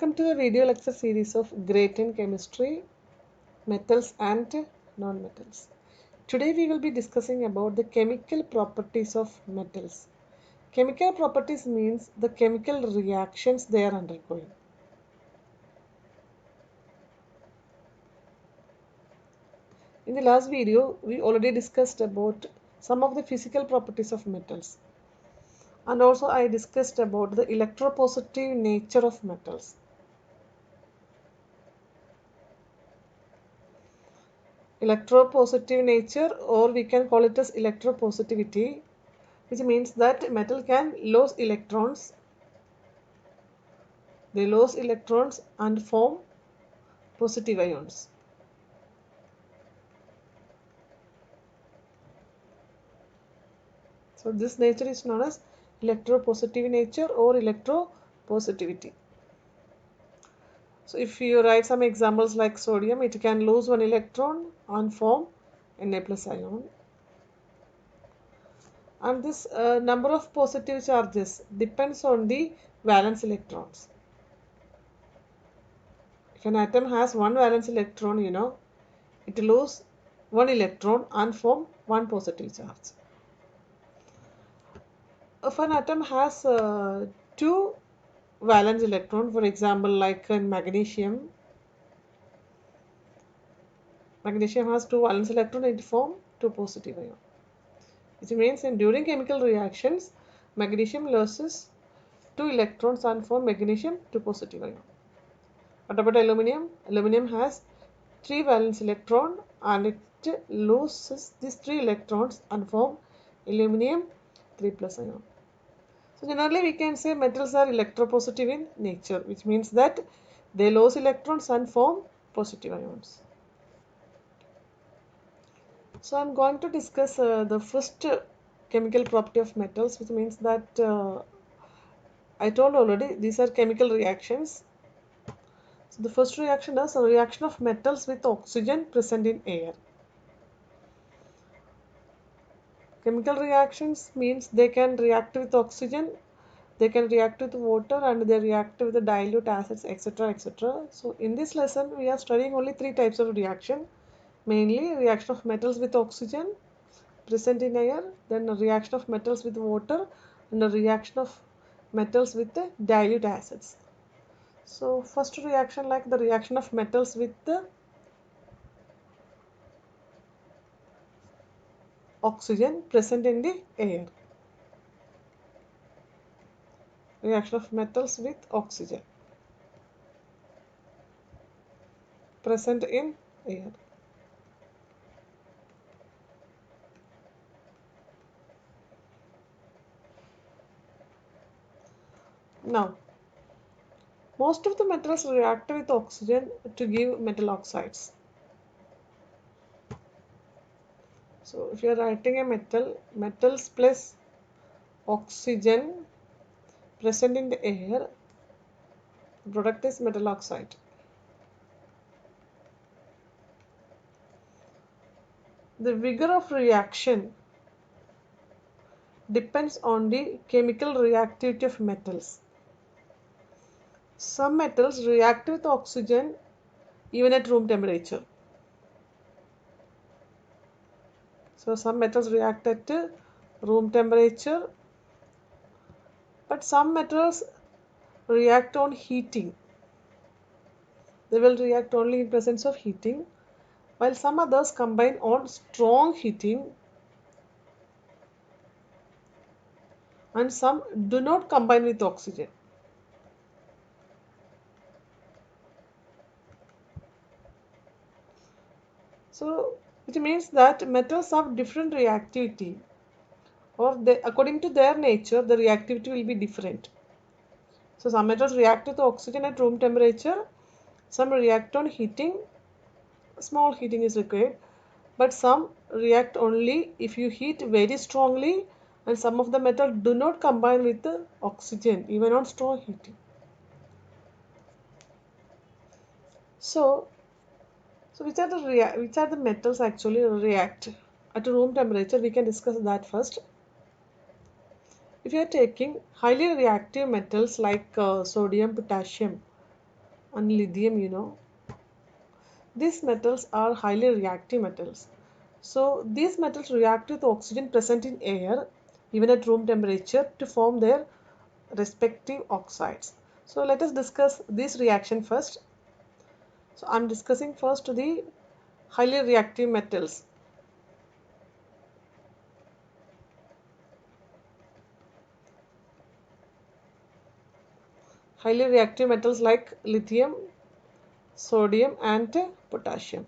Welcome to the video lecture series of Grade 10 Chemistry, Metals and Non-Metals. Today we will be discussing about the chemical properties of metals. Chemical properties means the chemical reactions they are undergoing. In the last video, we already discussed about some of the physical properties of metals. And also I discussed about the electropositive nature of metals. Electropositive nature, or we can call it as electropositivity, which means that metal can lose electrons. They lose electrons and form positive ions. So this nature is known as electropositive nature or electropositivity. So if you write some examples like sodium, it can lose one electron and form Na plus ion. And this number of positive charges depends on the valence electrons. If an atom has one valence electron, it loses one electron and form one positive charge. If an atom has two valence electrons, for example, like in magnesium has two valence electrons, it form two positive ions. Which means during chemical reactions, magnesium loses two electrons and form magnesium two positive ions. What about aluminum? Aluminum has three valence electrons and it loses these three electrons and form aluminum 3 plus ion. So generally we can say metals are electropositive in nature, which means that they lose electrons and form positive ions. So I am going to discuss the first chemical property of metals, which means that I told already these are chemical reactions. So the first reaction is a reaction of metals with oxygen present in air. Chemical reactions means they can react with oxygen, they can react with water, and they react with the dilute acids, etc. etc. So in this lesson we are studying only three types of reaction, mainly reaction of metals with oxygen present in air, then a reaction of metals with water, and a reaction of metals with the dilute acids. So first reaction, like the reaction of metals with the oxygen present in the air. Reaction of metals with oxygen present in air. Now, most of the metals react with oxygen to give metal oxides. So if you are writing a metals plus oxygen present in the air, the product is metal oxide. The vigor of reaction depends on the chemical reactivity of metals. Some metals react with oxygen even at room temperature. So some metals react at room temperature, but some metals react on heating. They will react only in presence of heating, while some others combine on strong heating and some do not combine with oxygen. So it means that metals have different reactivity, or according to their nature the reactivity will be different. So some metals react with oxygen at room temperature, some react on heating, small heating is required, but some react only if you heat very strongly, and some of the metals do not combine with the oxygen even on strong heating. So which are the metals actually react at room temperature? We can discuss that first. If you are taking highly reactive metals like sodium, potassium, and lithium, these metals are highly reactive metals. So these metals react with oxygen present in air even at room temperature to form their respective oxides. So let us discuss this reaction first. So I am discussing first the highly reactive metals. Highly reactive metals like lithium, sodium and potassium.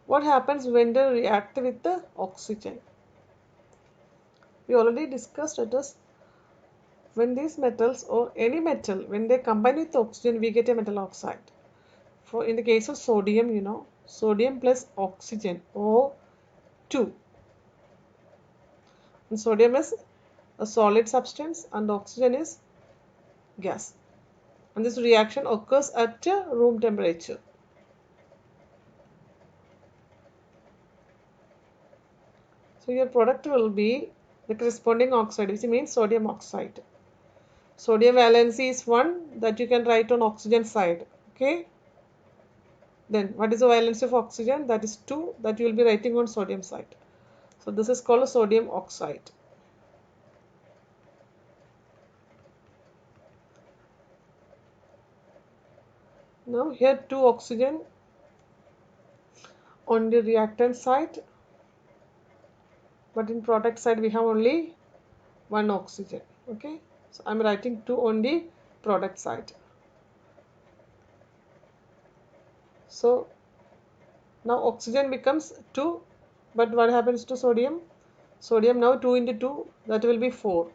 What happens when they react with the oxygen? We already discussed it is when these metals or any metal, when they combine with oxygen, we get a metal oxide. For in the case of sodium, sodium plus oxygen O2. And sodium is a solid substance and oxygen is gas. And this reaction occurs at room temperature. So your product will be the corresponding oxide, which means sodium oxide. Sodium valency is 1 that you can write on oxygen side. Okay. Then what is the valency of oxygen? That is 2 that you will be writing on sodium side. So this is called a sodium oxide. Now here 2 oxygen on the reactant side, but in product side we have only 1 oxygen. Okay. So I am writing 2 on the product side. So now oxygen becomes 2, but what happens to sodium? Sodium now 2 into 2, that will be 4. So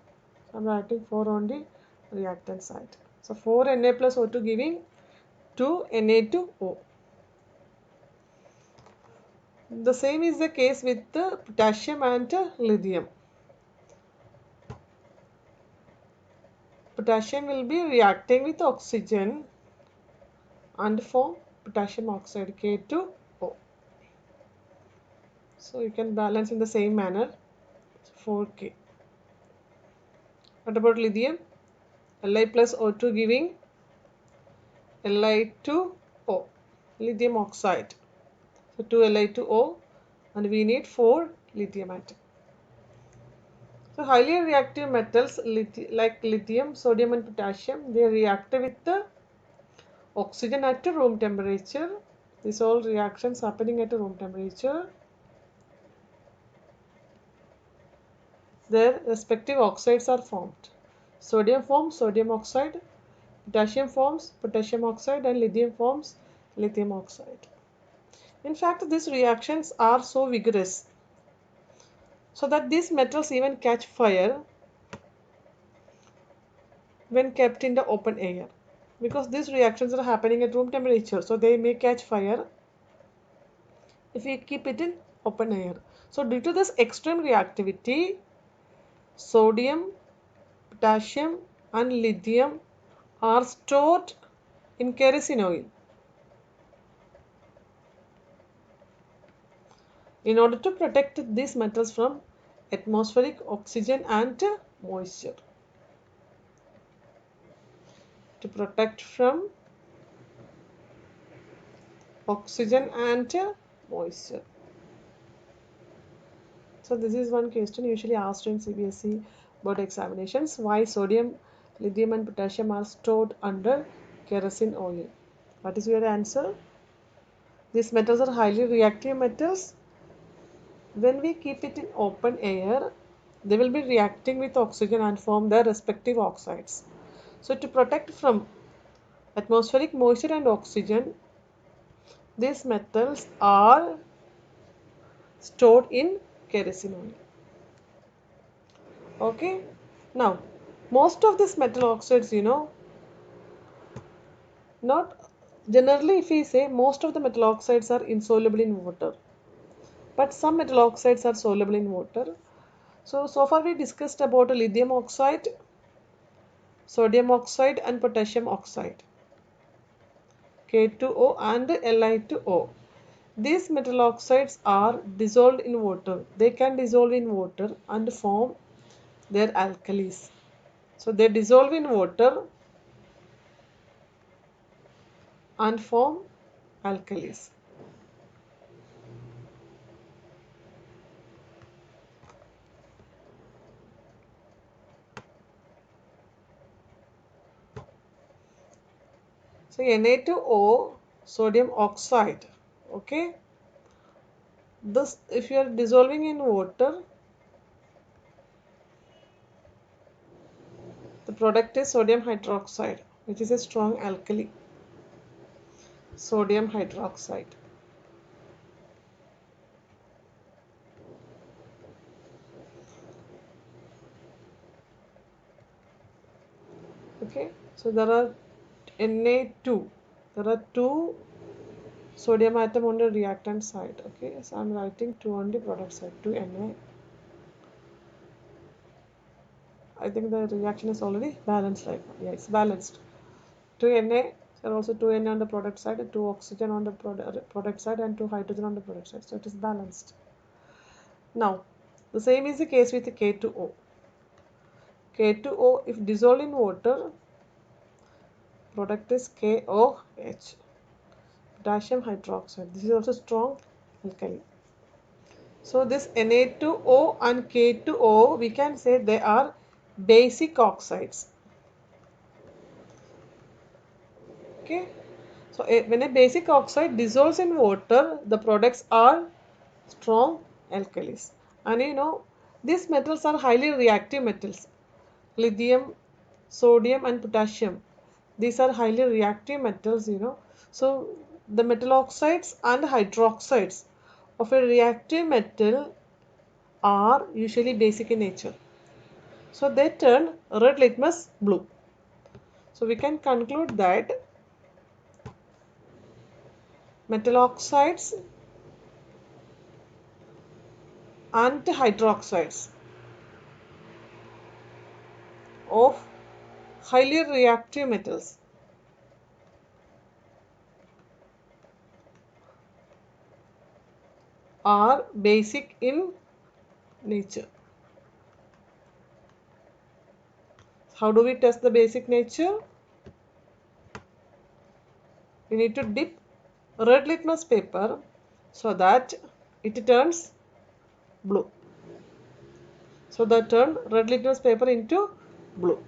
I am writing 4 on the reactant side. So 4 Na plus O2 giving 2 Na2O. The same is the case with the potassium and lithium. Potassium will be reacting with oxygen and form potassium oxide K2O. So you can balance in the same manner 4K. What about lithium? Li plus O2 giving Li2O, lithium oxide. So 2 Li2O and we need 4 lithium atom. So highly reactive metals like lithium, sodium and potassium, they react with the oxygen at room temperature. These all reactions happening at room temperature. Their respective oxides are formed. Sodium forms sodium oxide, potassium forms potassium oxide and lithium forms lithium oxide. In fact, these reactions are so vigorous so that these metals even catch fire when kept in the open air, because these reactions are happening at room temperature, so they may catch fire if we keep it in open air. So due to this extreme reactivity, sodium, potassium and lithium are stored in kerosene oil in order to protect these metals from atmospheric oxygen and moisture. To protect from oxygen and moisture. So this is one question usually asked in CBSE board examinations. Why sodium, lithium and potassium are stored under kerosene oil? What is your answer? These metals are highly reactive metals. When we keep it in open air, they will be reacting with oxygen and form their respective oxides. So to protect from atmospheric moisture and oxygen, these metals are stored in kerosene oil. Okay. Now, most of these metal oxides, not generally if we say most of the metal oxides are insoluble in water, but some metal oxides are soluble in water. So far we discussed about lithium oxide, sodium oxide and potassium oxide, K2O and Li2O. These metal oxides are dissolved in water. They can dissolve in water and form their alkalis. So they dissolve in water and form alkalis. So Na2O, sodium oxide. Okay. This, if you are dissolving in water, the product is sodium hydroxide, which is a strong alkali. Sodium hydroxide. Okay. So there are Na2. There are two sodium atom on the reactant side. Okay. So I'm writing 2 on the product side. 2 Na. I think the reaction is already balanced right now. Yeah, it's balanced. 2 Na, and also 2 Na on the product side, and 2 oxygen on the product side, and 2 hydrogen on the product side. So it is balanced. Now, the same is the case with the K2O. K2O, if dissolved in water, product is KOH, potassium hydroxide. This is also strong alkali. So this Na2O and K2O, we can say they are basic oxides. Okay. So when a basic oxide dissolves in water, the products are strong alkalis. And you know, these metals are highly reactive metals. Lithium, sodium and potassium. These are highly reactive metals, you know. So the metal oxides and hydroxides of a reactive metal are usually basic in nature. So they turn red litmus blue. So we can conclude that metal oxides and hydroxides of highly reactive metals are basic in nature. How do we test the basic nature? We need to dip red litmus paper so that it turns blue. So that turn red litmus paper into blue.